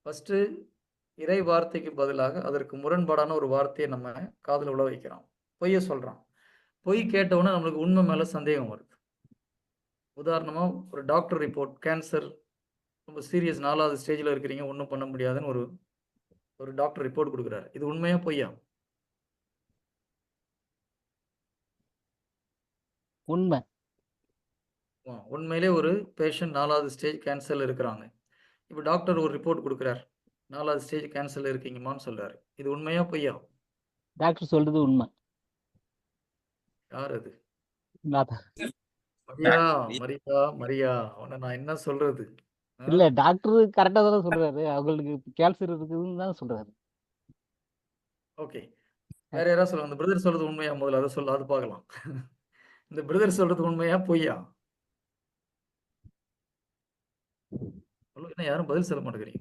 First இறை வார்த்தைக்கு பதிலாக அதற்கு முரண்பாடான ஒரு வார்த்தைய நம்ம காதுல விழ வைக்கிறோம். பொய்ய சொல்றான். பொய் கேட்டவுனே நம்மளுக்கு உண்மை மேல சந்தேகம் வருது. உதாரணமா ஒரு டாக்டர் ரிப்போர்ட் கேன்சர் ரொம்ப சீரியஸ் 4வது ஸ்டேஜ்ல இருக்கிறீங்க. ஒண்ணும் பண்ண முடியாதுன்னு ஒரு ஒரு டாக்டர் ரிப்போர்ட் குடுக்குறாரு. இது உண்மையா? பொய்யா? உண்மை. உண்மையிலே ஒரு பேஷண்ட் 4வது ஸ்டேஜ் கேன்சர்ல இருக்கிறாங்க. இப்ப டாக்டர் ஒரு ரிப்போர்ட் குடுக்குறார். 4வது ஸ்டேஜ் கேன்சர்ல இருக்கீங்கம்மான்னு சொல்றாரு. இது உண்மையா? பொய்யா? டாக்டர் சொல்றது உண்மை. யார் அது? நான் தான். மரியா, மரியா, மரியா. உன்ன நான் என்ன சொல்றது? இல்ல டாக்டர் கரெக்ட்டா தானே சொல்றாரு. அவங்களுக்கு கேன்சர் இருக்குதுன்னு தானே சொல்றாரு. ஓகே. வேற யாராவது சொல்லுங்க. அந்த பிரதர் சொல்றது உண்மையா? முதல்ல அத சொல்லு. அது பார்க்கலாம். இந்த பிரதர் சொல்றது உண்மையா? பொய்யா? சொல்லுங்க. என்ன யாரும் பதில் சொல்ல மாட்டேங்கிறீங்க.